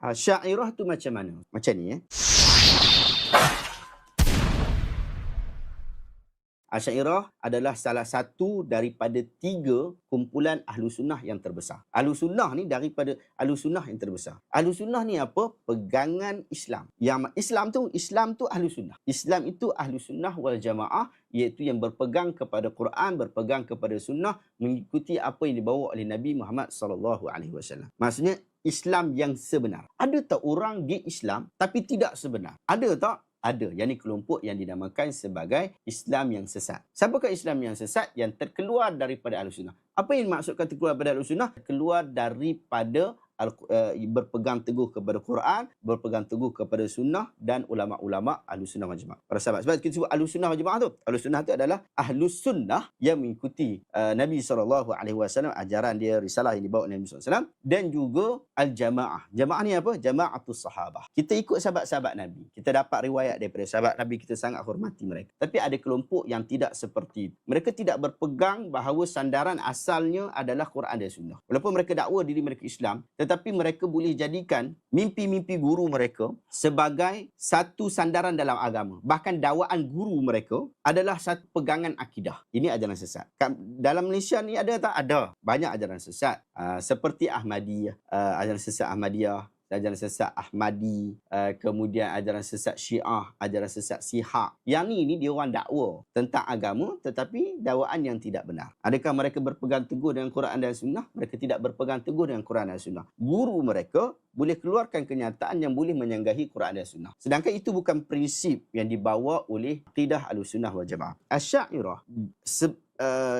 Asy'ariyah tu macam mana? Macam ni Asy'ariyah adalah salah satu daripada 3 kumpulan ahlu sunnah yang terbesar. Ahlu sunnah ni daripada ahlu sunnah yang terbesar. Ahlu sunnah ni apa? Pegangan Islam. Yang Islam tu ahlu sunnah. Islam itu ahlu sunnah wal jamaah, iaitu yang berpegang kepada Quran, berpegang kepada sunnah, mengikuti apa yang dibawa oleh Nabi Muhammad sallallahu alaihi wasallam. Maksudnya Islam yang sebenar. Ada tak orang di Islam tapi tidak sebenar? Ada tak? Ada. Yang ni kelompok yang dinamakan sebagai Islam yang sesat. Siapakah Islam yang sesat? Yang terkeluar daripada Ahlussunnah. Apa yang dimaksudkan terkeluar daripada Ahlussunnah? Keluar daripada berpegang teguh kepada Quran, berpegang teguh kepada sunnah dan ulama-ulama Ahlussunnah wal Jamaah. Para sahabat, sebab kita sebut Ahlussunnah wal Jamaah tu. Ahlussunnah tu adalah Ahlus Sunnah yang mengikuti Nabi SAW, ajaran dia, risalah yang dibawa oleh Nabi SAW, dan juga Al-Jamaah. Jamaah ni apa? Jama'atus Sahabah. Kita ikut sahabat-sahabat Nabi. Kita dapat riwayat daripada sahabat Nabi, kita sangat hormati mereka. Tapi ada kelompok yang tidak seperti itu. Mereka tidak berpegang bahawa sandaran asalnya adalah Quran dan Sunnah. Walaupun mereka dakwa diri mereka Islam, tetapi mereka boleh jadikan mimpi-mimpi guru mereka sebagai satu sandaran dalam agama. Bahkan dakwaan guru mereka adalah satu pegangan akidah. Ini ajaran sesat. Dalam Malaysia ni ada tak? Ada. Banyak ajaran sesat. Seperti Ahmadiyah, ajaran sesat Ahmadiyah, ajaran sesat Ahmadi, kemudian ajaran sesat Syiah, ajaran sesat Sihak. Yang ni dia orang dakwa tentang agama tetapi dakwaan yang tidak benar. Adakah mereka berpegang teguh dengan Quran dan Sunnah? Mereka tidak berpegang teguh dengan Quran dan Sunnah. Guru mereka boleh keluarkan kenyataan yang boleh menyanggahi Quran dan Sunnah. Sedangkan itu bukan prinsip yang dibawa oleh akidah Ahlussunnah wal Jamaah. Asy'ariyah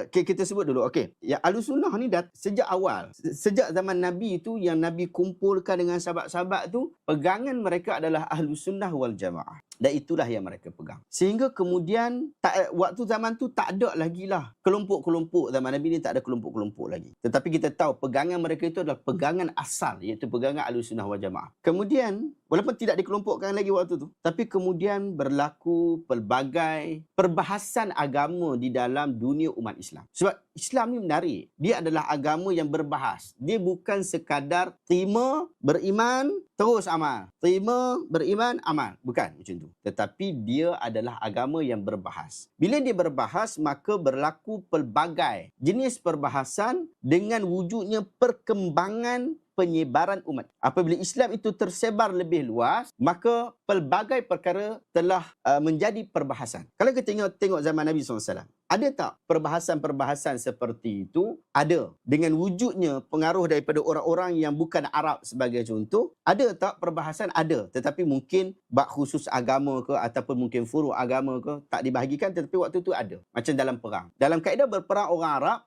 kita sebut dulu. Okey, ya, Ahlussunnah ni sejak awal, sejak zaman Nabi itu, yang Nabi kumpulkan dengan sahabat-sahabat tu, pegangan mereka adalah Ahlussunnah wal Jamaah. Dan itulah yang mereka pegang. Sehingga kemudian waktu zaman tu tak ada lagi lah kelompok-kelompok. Zaman Nabi ni tak ada kelompok-kelompok lagi. Tetapi kita tahu pegangan mereka itu adalah pegangan asal, iaitu pegangan Ahlussunnah wal Jamaah. Kemudian walaupun tidak dikelompokkan lagi waktu tu, tapi kemudian berlaku pelbagai perbahasan agama di dalam dunia umat Islam. Sebab Islam ni menarik. Dia adalah agama yang berbahas. Dia bukan sekadar terima, beriman, terus amal. Terima, beriman, amal. Bukan macam tu. Tetapi dia adalah agama yang berbahas. Bila dia berbahas, maka berlaku pelbagai jenis perbahasan dengan wujudnya perkembangan penyebaran umat. Apabila Islam itu tersebar lebih luas, maka pelbagai perkara telah menjadi perbahasan. Kalau kita tengok zaman Nabi SAW, ada tak perbahasan-perbahasan seperti itu? Ada. Dengan wujudnya pengaruh daripada orang-orang yang bukan Arab sebagai contoh. Ada tak perbahasan? Ada. Tetapi mungkin bab khusus agama ke ataupun mungkin furu' agama ke tak dibahagikan, tetapi waktu itu ada. Macam dalam perang. Dalam kaedah berperang orang Arab,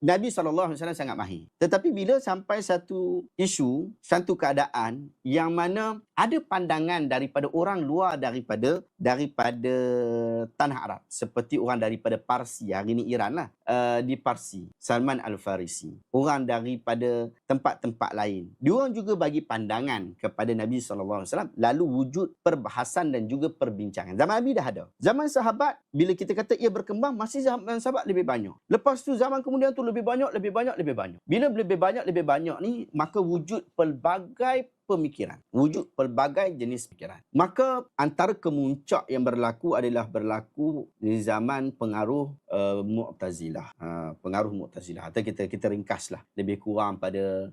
Nabi SAW sangat mahir. Tetapi bila sampai satu isu, satu keadaan yang mana ada pandangan daripada orang luar daripada tanah Arab, seperti orang daripada Parsi, hari ini Iran lah, di Parsi, Salman Al-Farisi, orang daripada tempat-tempat lain, diorang juga bagi pandangan kepada Nabi SAW. Lalu wujud perbahasan dan juga perbincangan. Zaman Nabi dah ada. Zaman sahabat, bila kita kata ia berkembang, masih zaman sahabat lebih banyak. Lepas tu zaman kemudian tu lebih banyak. Bila lebih banyak ni, maka wujud pelbagai pemikiran. Wujud pelbagai jenis pikiran. Maka antara kemuncak yang berlaku adalah berlaku di zaman pengaruh Mu'tazilah. Pengaruh Mu'tazilah. Atau kita ringkaslah lebih kurang pada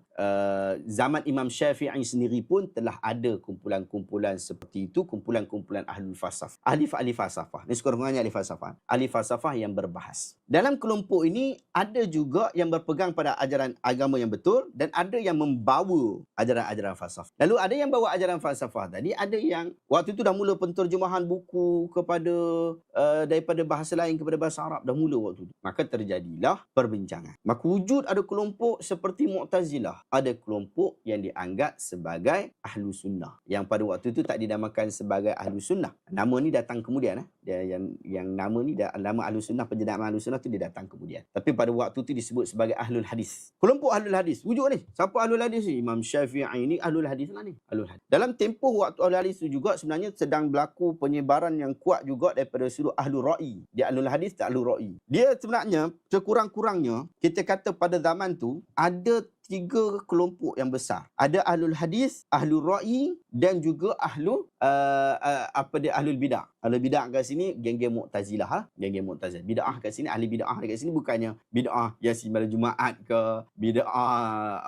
zaman Imam Syafi'i sendiri pun telah ada kumpulan-kumpulan seperti itu, kumpulan-kumpulan ahli falsafah. Ahli falsafah. Ini sekurang-kurangnya ahli falsafah. Ahli falsafah yang berbahas. Dalam kelompok ini ada juga yang berpegang pada ajaran agama yang betul dan ada yang membawa ajaran-ajaran falsafah. Lalu ada yang bawa ajaran falsafah tadi, ada yang waktu itu dah mula penterjemahan buku kepada daripada bahasa lain kepada bahasa Arab, dah mula waktu itu. Maka terjadilah perbincangan. Maka wujud ada kelompok seperti Mu'tazilah, ada kelompok yang dianggap sebagai Ahlu Sunnah, yang pada waktu itu tak dinamakan sebagai Ahlu Sunnah. Nama ni datang kemudian. Yang nama ni, nama Ahlu Sunnah, penjenamaan Ahlu Sunnah tu dia datang kemudian. Tapi pada waktu itu disebut sebagai Ahlul Hadis. Kelompok Ahlul Hadis. Wujud ni. Siapa Ahlul Hadis ni? Imam Syafi'i ni Ahlul Hadis lah ni. Ahlul Hadis. Dalam tempoh waktu Ahlul Hadis itu juga sebenarnya sedang berlaku penyebaran yang kuat juga daripada sudut Ahlul Ra'i. Dia Ahlul Hadis tak Ahlul Ra'i. Dia sebenarnya sekurang-kurangnya kita kata pada zaman tu ada tiga kelompok yang besar. Ada ahlul hadis, ahlul ra'i dan juga ahlul bidah. Ahlul bidah kat sini geng-geng Mu'tazilah, geng-geng Mu'tazilah. Bid'ah kat sini, ahli bid'ah dekat sini bukannya bid'ah yang sembang Jumaat ke, bid'ah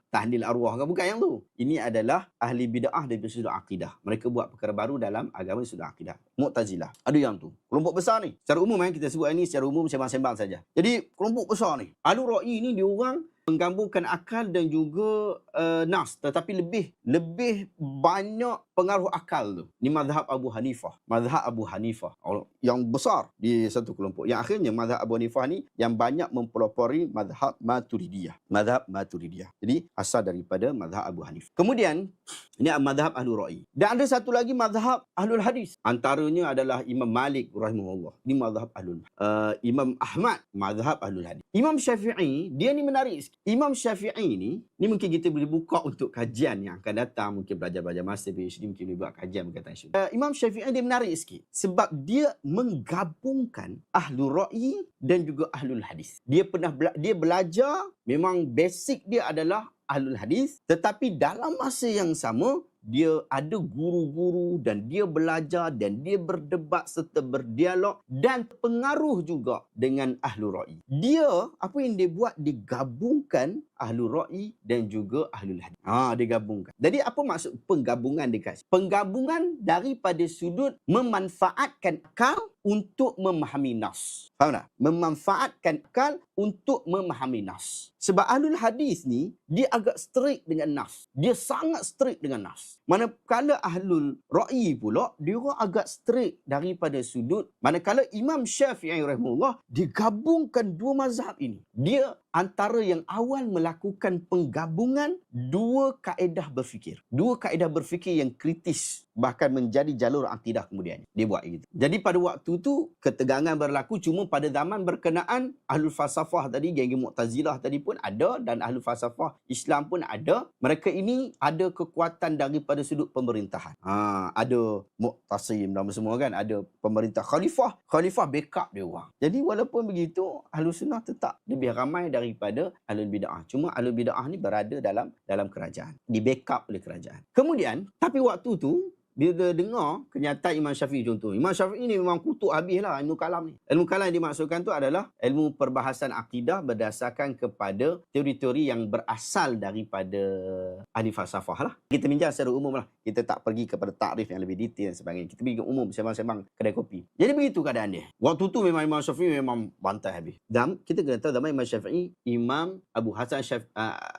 tahlil arwah ke, bukan yang tu. Ini adalah ahli bid'ah dari sudut akidah. Mereka buat perkara baru dalam agama sudut akidah. Mu'tazilah. Ada yang tu. Kelompok besar ni. Secara umum kita sebut ini secara umum sembang-sembang saja. Jadi kelompok besar ni, ahlul ra'i ni dia orang menggabungkan akal dan juga nas, tetapi lebih banyak pengaruh akal tu. Ni mazhab Abu Hanifah. Mazhab Abu Hanifah yang besar di satu kelompok. Yang akhirnya mazhab Abu Hanifah ni yang banyak mempelopori mazhab Maturidiyah. Mazhab Maturidiyah. Jadi asal daripada mazhab Abu Hanifah. Kemudian ini mazhab Ahlul Ra'i. Dan ada satu lagi mazhab Ahlul Hadis. Antaranya adalah Imam Malik rahimahullah. Ini mazhab Ahlul. Imam Ahmad mazhab Ahlul Hadis. Imam Syafi'i dia ni menarik sikit. Imam Syafi'i ni mungkin kita boleh buka untuk kajian yang akan datang, mungkin belajar masa PhD, mungkin boleh buat kajian berkaitan isu. Imam Syafi'i dia menarik sikit sebab dia menggabungkan Ahlul Ra'i dan juga Ahlul Hadis. Dia belajar, memang basic dia adalah Ahlul Hadis, tetapi dalam masa yang sama dia ada guru-guru dan dia belajar dan dia berdebat serta berdialog dan pengaruh juga dengan Ahlul Ra'i. Dia apa yang dia buat, digabungkan Ahlul Ra'i dan juga Ahlul Hadis. Dia gabungkan. Jadi apa maksud penggabungan dekat? Penggabungan daripada sudut memanfaatkan akal untuk memahami nas. Faham tak? Memanfaatkan akal untuk memahami nas. Sebab Ahlul Hadis ni dia agak strict dengan nas. Dia sangat strict dengan nas. Manakala Ahlul Ra'i pula dia orang agak strict daripada sudut. Manakala Imam Syafi'i rahimahullah digabungkan dua mazhab ini. Dia antara yang awal melakukan penggabungan dua kaedah berfikir. Dua kaedah berfikir yang kritis, bahkan menjadi jalur akidah kemudian. Dia buat gitu. Jadi pada waktu tu ketegangan berlaku, cuma pada zaman berkenaan Ahlul Falsafah tadi, geng-geng Mu'tazilah tadi pun ada, dan Ahlul Falsafah Islam pun ada. Mereka ini ada kekuatan daripada sudut pemerintahan. Ada Mu'tasim dan semua kan, ada pemerintah khalifah backup dia orang. Jadi walaupun begitu, Ahlus Sunnah tetap lebih ramai daripada Ahlul Bid'ah. Cuma Ahlul Bid'ah ni berada dalam kerajaan, di backup oleh kerajaan. Kemudian, tapi waktu tu bila dengar kenyataan Imam Syafi'i contoh. Imam Syafi'i ni memang kutuk habislah ilmu kalam ni. Ilmu kalam yang dimaksudkan tu adalah ilmu perbahasan akidah berdasarkan kepada teori-teori yang berasal daripada ahli falsafah lah. Kita bincang secara umum lah. Kita tak pergi kepada takrif yang lebih detail dan sebagainya. Kita pergi ke umum, sembang-sembang kedai kopi. Jadi begitu keadaan dia. Waktu tu memang Imam Syafi'i memang bantai habis. Dan kita kena tahu zaman Imam Syafi'i, Imam Abu Hasan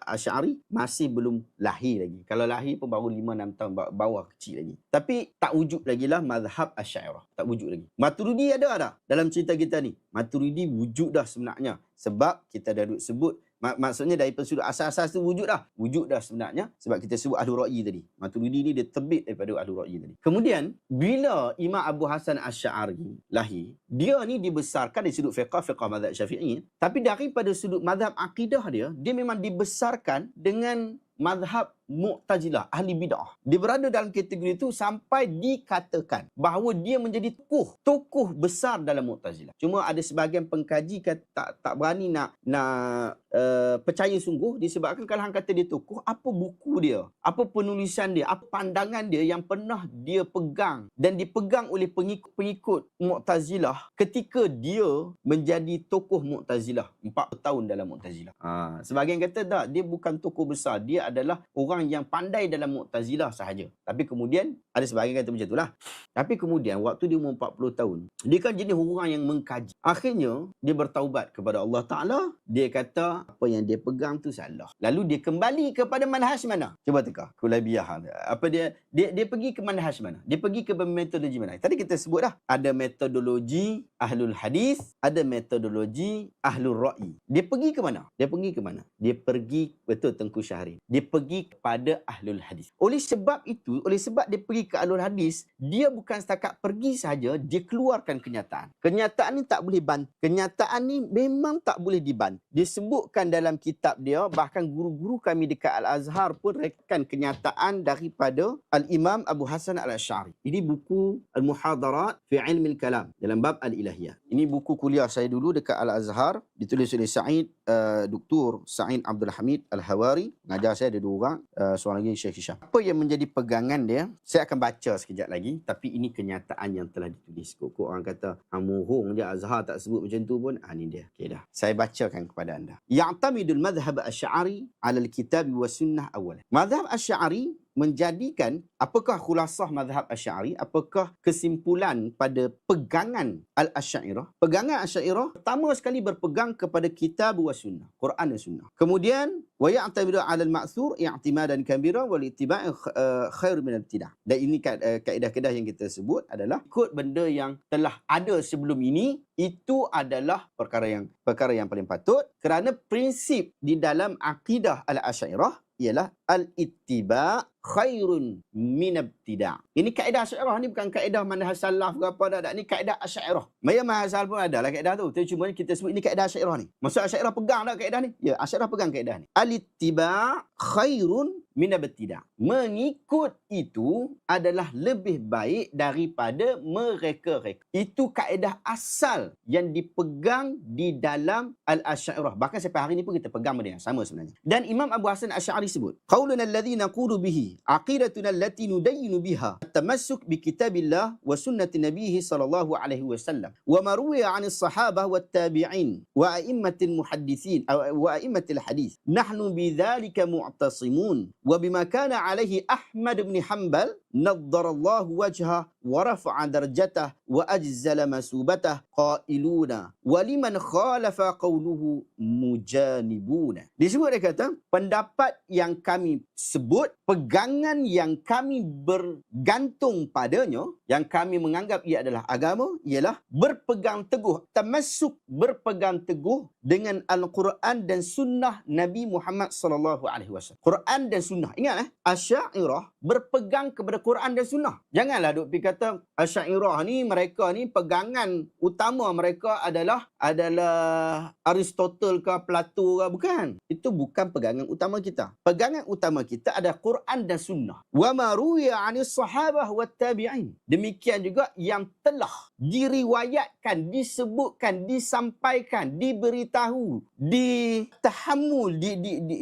Asy'ari masih belum lahir lagi. Kalau lahir pun baru 5-6 tahun bawah, kecil lagi. Tapi tak wujud lagi lah mazhab Asy'ariyah. Tak wujud lagi. Maturidi ada tak dalam cerita kita ni? Maturidi wujud dah sebenarnya. Sebab kita dah sebut, maksudnya daripada sudut asas-asas tu wujud dah sebenarnya. Sebab kita sebut Ahlul Ra'i tadi. Maturidi ni dia terbit daripada Ahlul Ra'i tadi. Kemudian, bila Imam Abu Hasan Asy'ari lahir, dia ni dibesarkan dari sudut fiqh mazhab Syafi'i. Tapi daripada sudut mazhab akidah dia memang dibesarkan dengan mazhab Mu'tazilah, ahli bid'ah. Dia berada dalam kategori itu sampai dikatakan bahawa dia menjadi tokoh besar dalam Mu'tazilah. Cuma ada sebahagian pengkaji tak berani nak percaya sungguh, disebabkan kalau hang kata dia tokoh, apa buku dia, apa penulisan dia, apa pandangan dia yang pernah dia pegang dan dipegang oleh pengikut Mu'tazilah ketika dia menjadi tokoh Mu'tazilah 40 tahun dalam Mu'tazilah. Sebahagian kata tak, dia bukan tokoh besar, dia adalah orang yang pandai dalam Mu'tazilah sahaja. Tapi kemudian ada sebahagian kata macam itulah. Tapi kemudian waktu dia umur 40 tahun, dia kan jenis orang yang mengkaji. Akhirnya dia bertaubat kepada Allah Taala. Dia kata apa yang dia pegang tu salah. Lalu dia kembali kepada manhaj mana? Cuba teka. Kulabiyah. Apa dia pergi ke manhaj mana? Dia pergi ke metodologi mana? Tadi kita sebut dah, ada metodologi Ahlul Hadis, ada metodologi Ahlul Ra'i. Dia pergi ke mana? Dia pergi betul Tengku Syahrin. Dia Dia pergi kepada ahlul hadis. Oleh sebab itu, oleh sebab dia pergi ke ahlul hadis, dia bukan setakat pergi saja, dia keluarkan kenyataan. Kenyataan ni tak boleh bantah. Kenyataan ni memang tak boleh dibantah. Disebutkan dalam kitab dia, bahkan guru-guru kami dekat Al-Azhar pun rekan kenyataan daripada Al-Imam Abu Hasan Al-Asy'ari. Ini buku Al-Muhadarat fi Ilmi Al-Kalam dalam bab Al-Ilahiyah. Ini buku kuliah saya dulu dekat Al-Azhar, ditulis oleh Dr. Sa'id Abdul Hamid Al-Hawari. Pengajar saya ada 2 orang, seorang lagi Syekh Hisham. Apa yang menjadi pegangan dia? Saya akan baca sekejap lagi, tapi ini kenyataan yang telah ditulis. Kok orang kata hamuhung je, Azhar tak sebut macam tu pun. Ni dia. Okey dah. Saya bacakan kepada anda. Ya'tamidul madhhab Asy'ari 'ala al-kitab wa sunnah awalan. Madhhab Asy'ari menjadikan, apakah khulasah mazhab Asy'ari, apakah kesimpulan pada pegangan Al-Asy'ariyah? Pegangan Asy'ariyah pertama sekali berpegang kepada kitab wa sunnah, Quran dan sunnah. Kemudian wa ya'tamidu 'ala al-ma'thur i'timadan kabiran wal ittiba' khair min al-ibtida'. Dan ini kaedah-kaedah yang kita sebut adalah ikut benda yang telah ada sebelum ini, itu adalah perkara yang paling patut, kerana prinsip di dalam akidah Al-Asy'ariyah ialah al-ittiba' khairun min ibtida'. Ini kaedah Asy'ariyah ni, bukan kaedah manhaj salaf ke apa dah. Ni kaedah Asy'ariyah. Maya manhaj salaf pun ada lah kaedah tu. Tapi cuma kita sebut ini kaedah Asy'ariyah ni. Maksud Asy'ariyah pegang dah kaedah ni? Ya, Asy'ariyah pegang kaedah ni. Al-ittiba' khairun min ibtida'. Mengikut itu adalah lebih baik daripada mereka-reka. Itu kaedah asal yang dipegang di dalam Al-Asy'ariyah. Bahkan sampai hari ni pun kita pegang benda yang sama sebenarnya. Dan Imam Abu Hasan Asy'ari sebut, qauluna alladhi naqulu bihi aqidatuna allati nudayyinu biha at-tamassuk bi kitabillah wa sunnati nabiyhi sallallahu alaihi wasallam wa ma ruwiya 'anil sahabah wat tabi'in wa a'immatil muhaddithin wa a'immatil hadits. Nahnu bidzalika mu'tasimun wa bima kana 'alaihi Ahmad bin Hanbal naddarallahu wajhah wa rafa'a darajatah wa ajzala masubatah qailuna wa liman khalafa qawluhu mujanibuna. Disebut, dia kata, pendapat yang kami sebut, pegangan yang kami bergantung padanya, yang kami menganggap ia adalah agama, ialah berpegang teguh, tamassuk, berpegang teguh dengan Al-Quran dan sunnah Nabi Muhammad sallallahu alaihi wasallam. Quran dan sunnah. Ingat Asy'ariyah berpegang kepada Quran dan sunnah. Janganlah duk pergi kata Asy'ariyah ni, mereka ni pegangan utama mereka adalah Aristotle ke Plato ke. Bukan. Itu bukan pegangan utama kita. Pegangan utama kita ada Quran dan sunnah. Wa ma ruwiya 'anis sahabah wat tabi'in. Demikian juga yang telah diriwayatkan, disebutkan, disampaikan, diberitahu, ditahammul,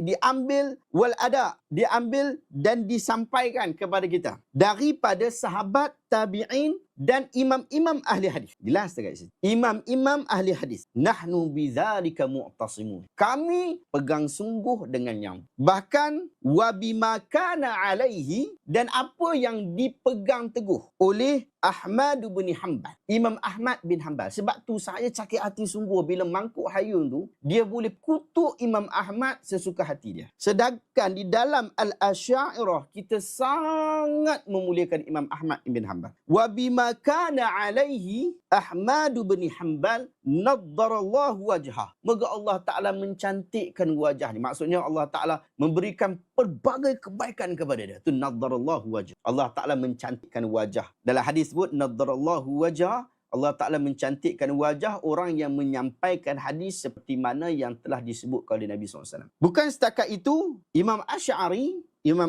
diambil wal ada, diambil dan disampaikan kepada kita daripada sahabat, tabi'in dan imam-imam ahli hadis. Jelas tak kat situ? Imam-imam ahli hadis. Nahnu bidzalika mu'tasimun. Kami pegang sungguh dengan yang. Bahkan wa bima kana alaihi, dan apa yang dipegang teguh oleh Ahmad bin Hanbal. Imam Ahmad bin Hanbal. Sebab tu saya sakit hati sungguh bila Mangkuk Hayun tu, dia boleh kutuk Imam Ahmad sesuka hati dia. Sedangkan di dalam Al-Asy'ariyah kita sangat memuliakan Imam Ahmad bin Hanbal. Wa bima kana alaihi Ahmad bin Hanbal naddarallahu wajhah. Moga Allah Ta'ala mencantikkan wajah ni. Maksudnya Allah Ta'ala memberikan pelbagai kebaikan kepada dia. Itu naddarallahu wajah. Allah Ta'ala mencantikkan wajah. Dalam hadis sebut naddarallahu wajah, Allah Ta'ala mencantikkan wajah orang yang menyampaikan hadis seperti mana yang telah disebut oleh Nabi SAW. Bukan setakat itu, Imam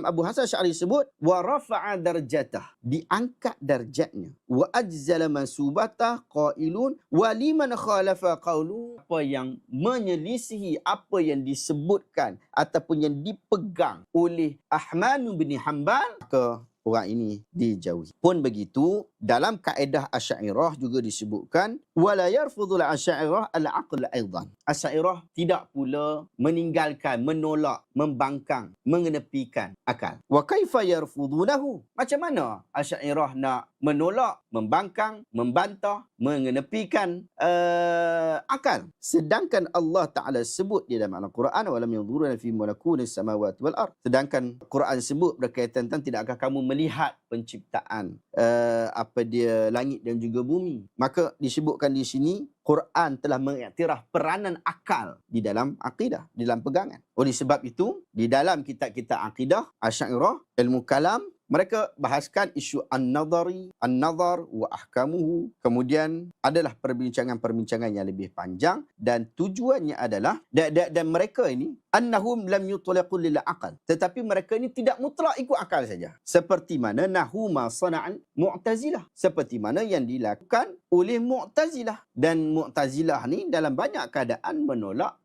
Abu Hasan Asy'ari sebut wa rafa'a darjatah, diangkat darjatnya, wa ajzala mansubatah qailun wa liman khalafa qawlu, apa yang menyelisihi apa yang disebutkan ataupun yang dipegang oleh Ahmad bin Hanbal, ke orang ini dijauhi. Pun begitu, dalam kaedah Asy'ariyah juga disebutkan wala yarfudul Asy'ariyah al-aql aidan. Asy'ariyah tidak pula meninggalkan, menolak, membangkang, mengenepikan akal. Wa kaifa yarfudunahu? Macam mana Asy'ariyah nak menolak, membangkang, membantah, mengenepikan akal? Sedangkan Allah Ta'ala sebut di dalam Al-Quran walam yanzuruna fi malakunis samawati wal ard. Sedangkan Quran sebut berkaitan tentang tidakkah kamu melihat penciptaan langit dan juga bumi. Maka disebutkan di sini Quran telah mengiktiraf peranan akal di dalam akidah, di dalam pegangan. Oleh sebab itu, di dalam kitab-kitab akidah Asy'ariyah, ilmu kalam, mereka bahaskan isu an-nazar wa ahkamuhu. Kemudian adalah perbincangan-perbincangan yang lebih panjang dan tujuannya adalah dan mereka ini annahum lam yutlaqu lil aqal. Tetapi mereka ini tidak mutlak ikut akal saja. Seperti mana nahu ma sana'an Mu'tazilah. Seperti mana yang dilakukan oleh Mu'tazilah. Dan Mu'tazilah ni dalam banyak keadaan menolak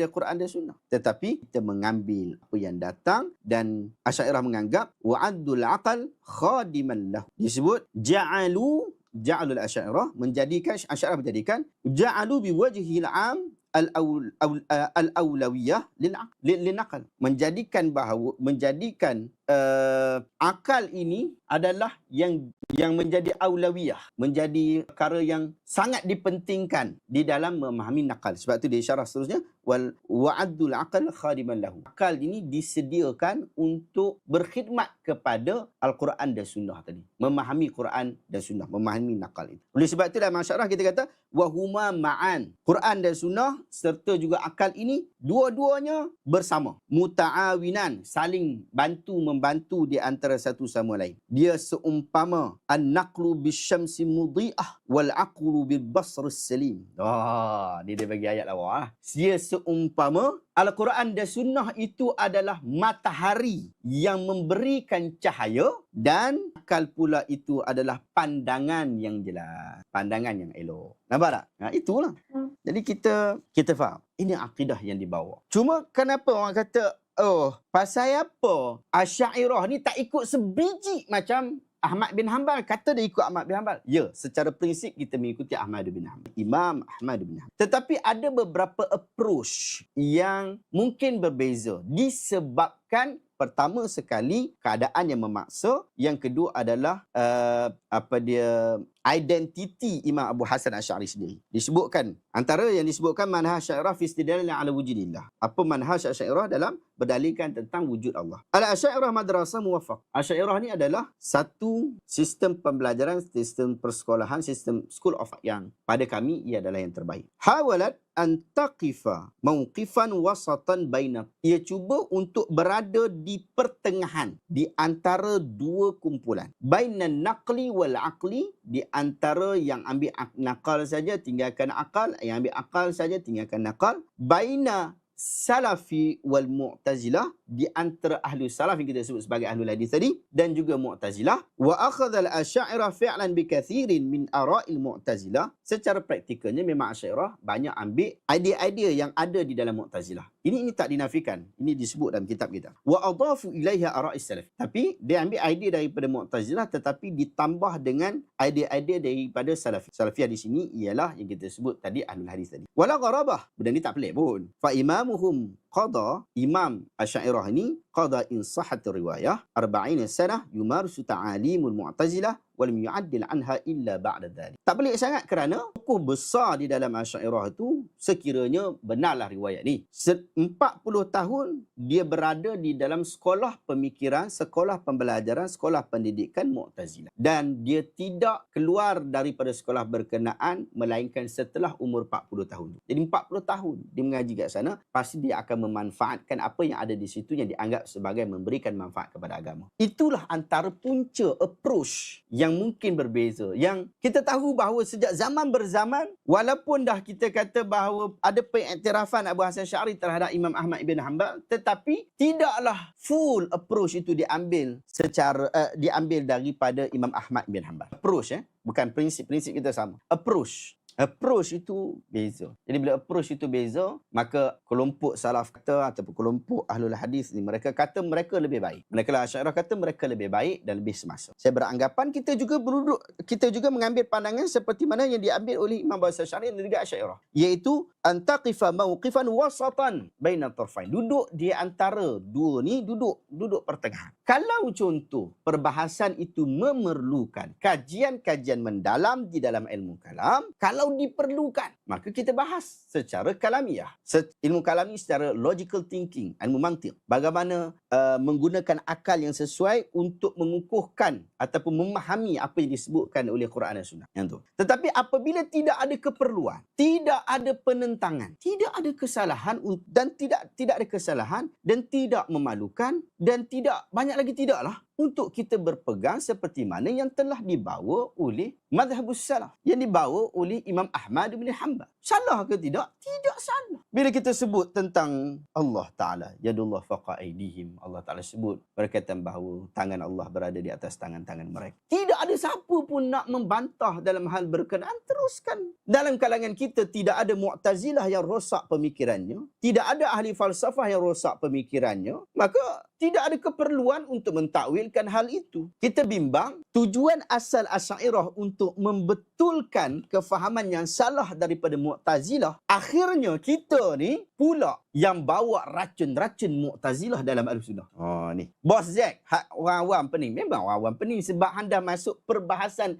Quran dan Sunnah. Tetapi kita mengambil apa yang datang dan Asy'ariyah menganggap wa'addul aqal khadiman lahu. Disebut ja'alul Asy'ariyah menjadikan ja'alu biwajhil 'am al-awlawiyah lil-naqal. Menjadikan akal ini adalah yang menjadi aulawiyah, menjadi perkara yang sangat dipentingkan di dalam memahami nakal. Sebab itu dia syarah seterusnya wa'addul aqal khadiman lahu. Akal ini disediakan untuk berkhidmat kepada Al-Quran dan Sunnah tadi. Memahami Quran dan Sunnah, memahami nakal itu. Oleh sebab itu dalam masyarakat kita kata wahuma ma'an. Quran dan Sunnah serta juga akal ini dua-duanya bersama. Muta'awinan, saling membantu di antara satu sama lain. Dia seumpama an-naqlu bisyamsi mudhi'ah wal aqlu bil basr salim. Dia bagi ayat lawa. Dia seumpama Al-Quran dan Sunnah itu adalah matahari yang memberikan cahaya dan akal pula itu adalah pandangan yang jelas, pandangan yang elok. Nampak tak? Itulah. Jadi kita faham. Ini akidah yang dibawa. Cuma kenapa orang kata, pasal apa Asy'ariyah ni tak ikut sebiji macam Ahmad bin Hanbal? Kata dia ikut Ahmad bin Hanbal. Ya, secara prinsip kita mengikuti Ahmad bin Hanbal, Imam Ahmad bin Hanbal. Tetapi ada beberapa approach yang mungkin berbeza disebabkan pertama sekali keadaan yang memaksa, yang kedua adalah identiti Imam Abu Hasan Asy'ari sendiri. Disebutkan antara yang disebutkan manhaj Asy'ariyah fi istidlal ala wujudillah. Apa manhaj Asy'ariyah dalam berdalilkan tentang wujud Allah. Al-Asy'ariyah madrasah muwaffaq. Asy'ariyah ni adalah satu sistem pembelajaran, sistem persekolahan, sistem school of yang pada kami ia adalah yang terbaik. Hawalat an taqifa mawqifan wasatan baina. Ia cuba untuk berada di pertengahan di antara dua kumpulan. Bainan naqli wal aqli, di antara yang ambil nakal saja tinggalkan akal, yang ambil akal saja tinggalkan nakal. Baina Salafi wal Mu'tazilah, di antara ahlu salaf yang kita sebut sebagai ahlul hadis tadi dan juga Mu'tazilah. Wa akhadha al-Asy'ariyah fi'lan bi kathirin min ara'il Mu'tazilah. Secara praktikalnya memang Asy'ariyah banyak ambil idea-idea yang ada di dalam Mu'tazilah. Ini tak dinafikan. Ini disebut dalam kitab kita. Wa adafu ilaiha ara'is salaf. Tapi dia ambil idea daripada Mu'tazilah tetapi ditambah dengan idea-idea daripada Salafi. Salafiyah di sini ialah yang kita sebut tadi ahlul hadis tadi. Wala gharabah. Benda ni tak pelik pun. Fa imamuhum qada, Imam Asy'ariyah ini qada in sahhat riwayah 40 sanah yumarisu ta'alimul Mu'tazilah walam yu'addil anha illa ba'da dhalik. Tak pelik sangat kerana tokoh besar di dalam Asy'ariyah itu sekiranya benarlah riwayat ni. 40 tahun dia berada di dalam sekolah pemikiran, sekolah pembelajaran, sekolah pendidikan Mu'tazilah. Dan dia tidak keluar daripada sekolah berkenaan melainkan setelah umur 40 tahun. Jadi 40 tahun dia mengaji kat sana, pasti dia akan memanfaatkan apa yang ada di situ yang dianggap sebagai memberikan manfaat kepada agama. Itulah antara punca approach yang mungkin berbeza. Yang kita tahu bahawa sejak zaman berzaman, walaupun dah kita kata bahawa ada pengiktirafan Abu Hasan Asy'ari terhadap Imam Ahmad bin Hanbal, tetapi tidaklah full approach itu diambil diambil daripada Imam Ahmad bin Hanbal. Approach bukan prinsip-prinsip kita sama. Approach itu beza. Jadi bila approach itu beza, maka kelompok salaf kata ataupun kelompok ahlul hadis ni mereka kata mereka lebih baik. Mereka lah Asy'ariyah kata mereka lebih baik dan lebih semasa. Saya beranggapan kita juga mengambil pandangan seperti mana yang diambil oleh Imam Abu Hasan Asy'ari dan juga Asy'ariyah, iaitu antaqifa mawqifan wasatan baina tarfain. Duduk di antara dua ni, duduk pertengahan. Kalau contoh perbahasan itu memerlukan kajian-kajian mendalam di dalam ilmu kalam, kalau kalau diperlukan, maka kita bahas secara kalamiah. Ilmu kalami secara logical thinking, ilmu mantiq. Bagaimana menggunakan akal yang sesuai untuk mengukuhkan ataupun memahami apa yang disebutkan oleh Quran dan Sunnah. Yang tu. Tetapi apabila tidak ada keperluan, tidak ada penentangan, tidak ada kesalahan dan tidak ada kesalahan dan tidak memalukan dan tidak banyak lagi tidaklah untuk kita berpegang seperti mana yang telah dibawa oleh mazhabus salaf, yang dibawa oleh Imam Ahmad bin Hanbal. Salah ke tidak? Tidak salah. Bila kita sebut tentang Allah Ta'ala, yadullah faqa aydihim, Allah Ta'ala sebut berkaitan bahawa tangan Allah berada di atas tangan-tangan mereka. Tidak ada siapa pun nak membantah dalam hal berkenaan, teruskan. Dalam kalangan kita tidak ada Mu'tazilah yang rosak pemikirannya, tidak ada ahli falsafah yang rosak pemikirannya, maka tidak ada keperluan untuk mentakwilkan hal itu. Kita bimbang tujuan asal Asy'ariyah untuk membetulkan kefahaman yang salah daripada Mu'tazilah. Akhirnya kita ni pula yang bawa racun-racun Mu'tazilah dalam Ahlussunnah. Oh ni. Bos Zack, orang awam pening. Memang orang awam pening sebab anda masuk perbahasan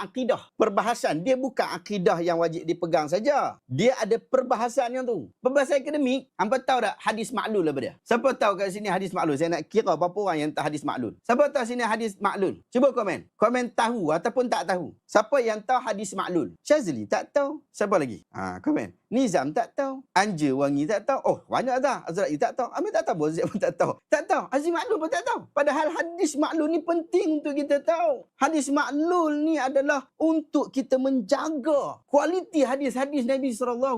akidah. Perbahasan dia bukan akidah yang wajib dipegang saja. Dia ada perbahasan yang tu. Perbahasan akademik, hangpa tahu tak hadis maklul apa dia? Siapa tahu kat sini hadis maklul? Saya nak kira berapa orang yang tahu hadis maklul. Siapa tahu sini hadis maklul? Cuba komen. Komen tahu ataupun tak tahu. Siapa yang tahu hadis maklul? Syazli tak tahu. Siapa lagi? Komen. Nizam tak tahu. Anja Wangi tak tahu. Oh, banyak tak? Azra'i tak tahu. Amir tak tahu. Bozek pun tak tahu. Tak tahu. Aziz Maklul pun tak tahu. Padahal hadis maklul ni penting untuk kita tahu. Hadis maklul ni adalah untuk kita menjaga kualiti hadis-hadis Nabi SAW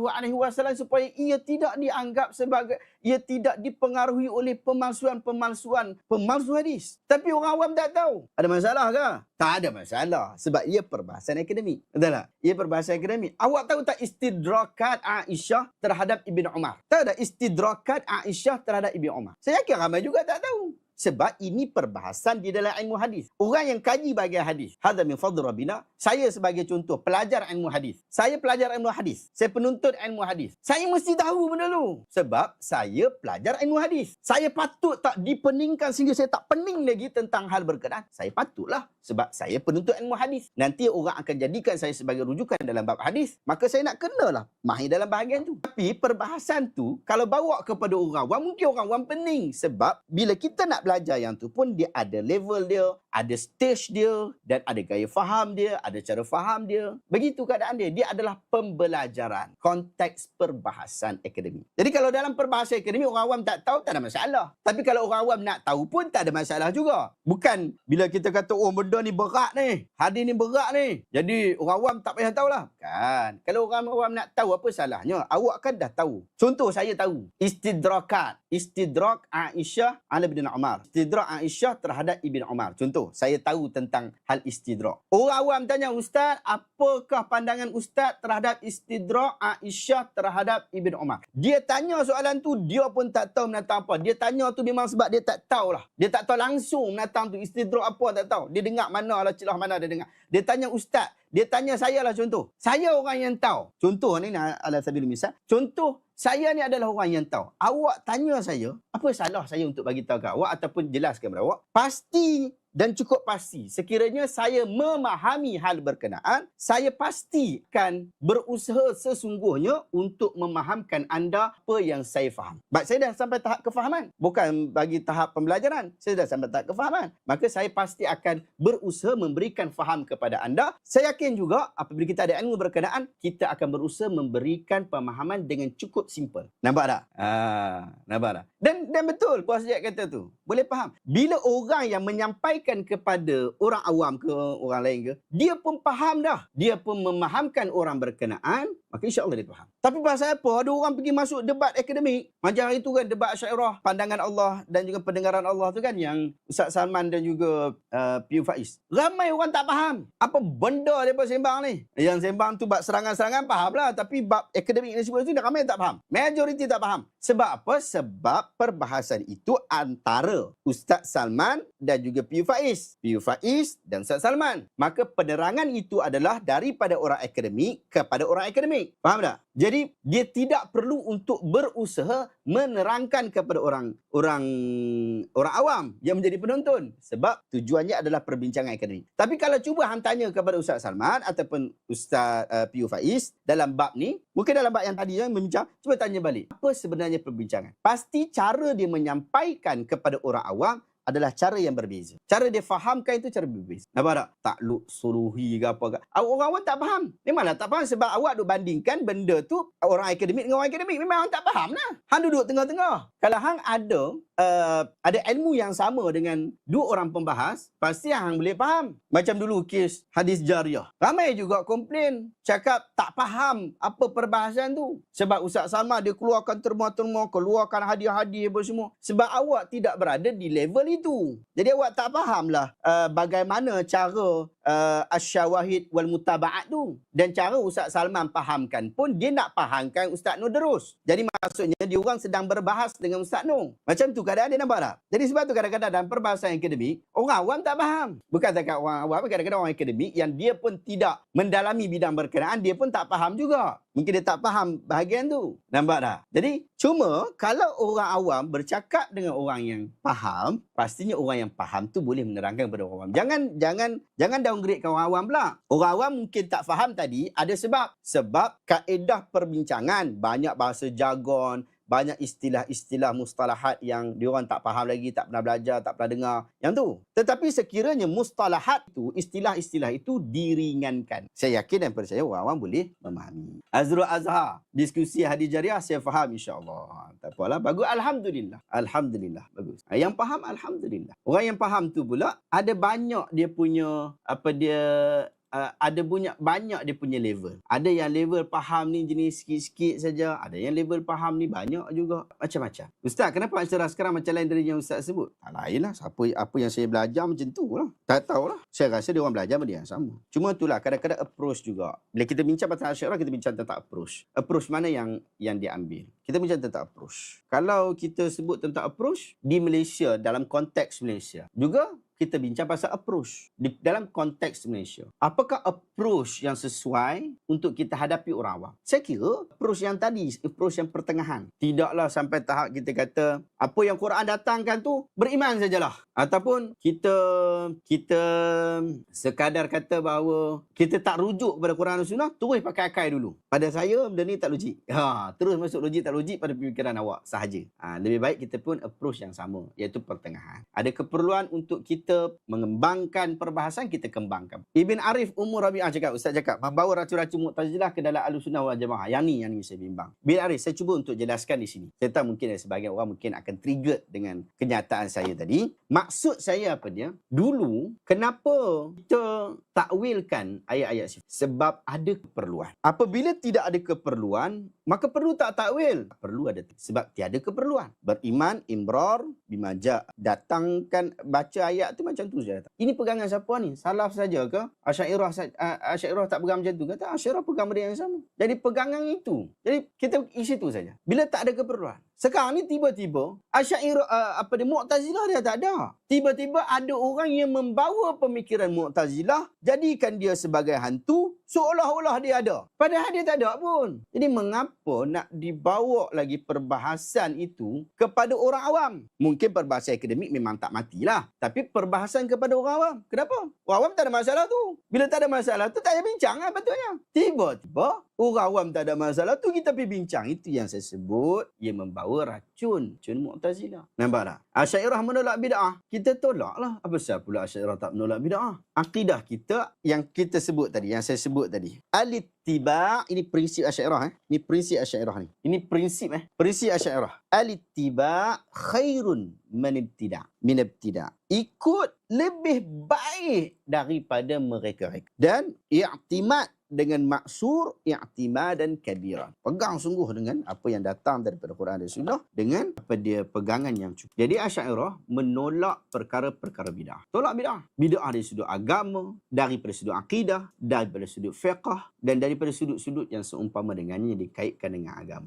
supaya ia tidak dianggap sebagai, ia tidak dipengaruhi oleh pemalsuan pemalsu hadis. Tapi orang awam tak tahu. Ada masalah ke? Tak ada masalah. Sebab ia perbahasan akademik. Betul tak? Ia perbahasan akademik. Awak tahu tak istidrakat Aisyah terhadap Ibn Umar? Tahu tak istidrakat Aisyah terhadap Ibn Umar? Saya yakin ramai juga tak tahu. Sebab ini perbahasan di dalam ilmu hadis. Orang yang kaji bahagian hadis. Hadza min fadl Rabbina. Saya sebagai contoh, pelajar ilmu hadis. Saya pelajar ilmu hadis. Saya penuntut ilmu hadis. Saya mesti tahu benda tu. Sebab saya pelajar ilmu hadis. Saya patut tak dipeningkan sehingga saya tak pening lagi tentang hal berkenaan. Saya patutlah. Sebab saya penuntut ilmu hadis. Nanti orang akan jadikan saya sebagai rujukan dalam bab hadis. Maka saya nak kenalah mahir dalam bahagian tu. Tapi perbahasan tu, kalau bawa kepada orang awam, mungkin orang awam pening. Sebab bila kita nak belajar yang tu pun dia ada level dia, ada stage dia dan ada gaya faham dia, ada cara faham dia. Begitu keadaan dia. Dia adalah pembelajaran, konteks perbahasan akademik. Jadi kalau dalam perbahasan akademik orang awam tak tahu, tak ada masalah. Tapi kalau orang awam nak tahu pun tak ada masalah juga. Bukan bila kita kata oh benda ni berat ni, hadis ni berat ni, jadi orang awam tak payah tahulah. Kan. Kalau orang awam nak tahu, apa salahnya? Awak kan dah tahu. Contoh saya tahu. Istidrak Aisyah ala bin Umar. Istidrak Aisyah terhadap Ibn Umar. Contoh, saya tahu tentang hal istidrak. Orang awam tanya, Ustaz, apakah pandangan Ustaz terhadap istidrak Aisyah terhadap Ibn Umar? Dia tanya soalan tu, dia pun tak tahu menatang apa. Dia tanya tu memang sebab dia tak tahulah. Dia tak tahu langsung menatang tu istidrak apa, tak tahu. Dia dengar mana lah, celah mana dia dengar. Dia tanya Ustaz. Dia tanya saya lah contoh. Saya orang yang tahu. Contoh ni ala sabil misal. Contoh, saya ni adalah orang yang tahu. Awak tanya saya, apa salah saya untuk bagi tahu kat awak ataupun jelaskan kepada awak? Pasti dan cukup pasti, sekiranya saya memahami hal berkenaan, saya pasti akan berusaha sesungguhnya untuk memahamkan anda apa yang saya faham. Baik, saya dah sampai tahap kefahaman. Bukan bagi tahap pembelajaran. Saya dah sampai tahap kefahaman. Maka saya pasti akan berusaha memberikan faham kepada anda. Saya yakin juga apabila kita ada ilmu berkenaan, kita akan berusaha memberikan pemahaman dengan cukup simple. Nampak tak? Nampak tak? Dan betul, Puas Jack kata tu. Boleh faham. Bila orang yang menyampaikan kepada orang awam ke orang lain ke, dia pun faham dah. Dia pun memahamkan orang berkenaan, maka insya-Allah dia faham. Tapi pasal apa? Ada orang pergi masuk debat akademik. Macam hari tu kan debat Asy'ariyah, pandangan Allah dan juga pendengaran Allah tu kan, yang Ustaz Salman dan juga Piu Faiz. Ramai orang tak faham. Apa benda mereka sembang ni? Yang sembang tu bab serangan-serangan faham lah. Tapi bab akademik ni semua tu ramai tak faham. Majoriti tak faham. Sebab apa? Sebab perbahasan itu antara Ustaz Salman dan juga Piu Faiz dan Ustaz Salman. Maka penerangan itu adalah daripada orang akademik kepada orang akademik. akademik. Faham tak? Jadi dia tidak perlu untuk berusaha menerangkan kepada orang awam yang menjadi penonton, sebab tujuannya adalah perbincangan akademik. Tapi kalau cuba hang tanya kepada Ustaz Salman ataupun Ustaz Piyu Faiz dalam bab ni, mungkin dalam bab yang tadi yang membincang, cuba tanya balik, apa sebenarnya perbincangan? Pasti cara dia menyampaikan kepada orang awam adalah cara yang berbeza. Cara dia fahamkan itu cara berbeza. Nampak tak? Takluk suruhi ke apa ke. Orang awam tak faham. Memanglah tak faham sebab awak duk bandingkan benda tu orang akademik dengan orang akademik. Memang hang tak faham lah. Hang duduk tengah-tengah. Kalau hang ada ilmu yang sama dengan dua orang pembahas, pasti hang boleh faham. Macam dulu kes hadis jariah. Ramai juga komplain. Cakap tak faham apa perbahasan tu. Sebab Ustaz Salman dia keluarkan terma-terma, keluarkan hadiah-hadiah apa semua. Sebab awak tidak berada di level itu. Jadi awak tak fahamlah bagaimana cara asyawahid wal mutaba'at tu. Dan cara Ustaz Salman fahamkan pun dia nak fahamkan Ustaz Nur terus. Jadi maksudnya dia orang sedang berbahas dengan Ustaz Nur. Macam tu keadaan dia, nampak tak? Jadi sebab tu kadang-kadang dalam perbahasan akademik, orang awam tak faham. Bukan setakat orang awam, kadang-kadang orang akademik yang dia pun tidak mendalami bidang berkenaan, dia pun tak faham juga. Mungkin dia tak faham bahagian tu. Nampak tak? Jadi cuma kalau orang awam bercakap dengan orang yang faham, pastinya orang yang faham tu boleh menerangkan kepada orang awam. Jangan downgradekan orang awam pula. Orang awam mungkin tak faham tadi ada sebab. Sebab kaedah perbincangan, banyak bahasa jargon, banyak istilah-istilah mustalahat yang diorang tak faham lagi, tak pernah belajar, tak pernah dengar. Yang tu. Tetapi sekiranya mustalahat itu, istilah-istilah itu diringankan, saya yakin dan percaya orang awam boleh memahami. Azrul Azhar, diskusi hadis jariah, saya faham insya-Allah. Tak apalah, bagus. Alhamdulillah. Alhamdulillah, bagus. Yang faham, Alhamdulillah. Orang yang faham tu pula, ada banyak dia punya, banyak dia punya level. Ada yang level faham ni jenis sikit-sikit saja. Ada yang level faham ni banyak juga. Macam-macam. Ustaz, kenapa acara sekarang macam lain dari yang Ustaz sebut? Tak lain lah. Apa yang saya belajar macam tu lah. Tak tahulah. Saya rasa dia orang belajar benda yang sama. Cuma itulah kadang-kadang approach juga. Bila kita bincang pasal Asyairah, kita bincang tentang approach. Approach mana yang diambil. Kita bincang tentang approach. Kalau kita sebut tentang approach di Malaysia, dalam konteks Malaysia, juga kita bincang pasal approach dalam konteks Malaysia. Apakah approach yang sesuai untuk kita hadapi orang awam? Saya kira approach yang tadi, approach yang pertengahan. Tidaklah sampai tahap kita kata apa yang Quran datangkan tu beriman sajalah. Ataupun kita sekadar kata bahawa kita tak rujuk kepada Quran dan Sunnah, terus pakai akal dulu. Pada saya benda ni tak logik. Terus masuk logik tak logik pada pemikiran awak sahaja. Lebih baik kita pun approach yang sama, iaitu pertengahan. Ada keperluan untuk kita mengembangkan perbahasan, kita kembangkan. Ibn Arif Umur Rabi'ah cakap, Ustaz cakap, membawa racun-racun Mu'tazilah ke dalam Ahlussunnah wal Jamaah. Yang ni saya bimbang. Ibn Arif, saya cuba untuk jelaskan di sini. Saya tahu mungkin ada sebahagian orang mungkin akan trigger dengan kenyataan saya tadi. Maksud saya apa dia? Dulu, kenapa kita takwilkan ayat-ayat sifat? Sebab ada keperluan. Apabila tidak ada keperluan, maka perlu tak takwil? Perlu ada. Sebab tiada keperluan. Beriman, imrar, bimaja. Datangkan, baca ayat tu macam tu saja. Ini pegangan siapa ni? Salaf saja ke? Asy'ariyah tak pegang macam tu? Kata Asy'ariyah pegang benda yang sama. Jadi pegangan itu. Jadi kita isi tu saja. Bila tak ada keperluan. Sekarang ni tiba-tiba Asy'ariyah Mu'tazilah dia tak ada. Tiba-tiba ada orang yang membawa pemikiran Mu'tazilah, jadikan dia sebagai hantu, seolah-olah dia ada. Padahal dia tak ada pun. Jadi mengapa nak dibawa lagi perbahasan itu kepada orang awam? Mungkin perbahasan akademik memang tak matilah. Tapi perbahasan kepada orang awam. Kenapa? Orang awam tak ada masalah tu. Bila tak ada masalah tu, tak payah bincang lah patutnya. Tiba-tiba orang awam tak ada masalah tu, kita pergi bincang. Itu yang saya sebut, ia membawa racun Mu'tazilah. Nampak tak? Asy'ariyah menolak bid'ah. Kita tolaklah. Apa sebab pula Asy'ariyah tak menolak bid'ah? Akidah kita yang kita sebut tadi, yang saya sebut tadi. Al-ittiba', ini prinsip Asy'ariyah. Ini prinsip Asy'ariyah ni. Ini prinsip prinsip Asy'ariyah. Al-ittiba' khairun min ibtida'. Ikut lebih baik daripada mereka. Dan i'timad dengan maksur, i'timadan kabiran. Pegang sungguh dengan apa yang datang daripada Quran dan Sunnah, dengan apa dia pegangan yang cukup. Jadi Asy'ariyah menolak perkara-perkara bid'ah. Tolak bid'ah. Bid'ah dari sudut agama, daripada sudut akidah, daripada sudut fiqh, dan daripada sudut-sudut yang seumpama dengannya dikaitkan dengan agama.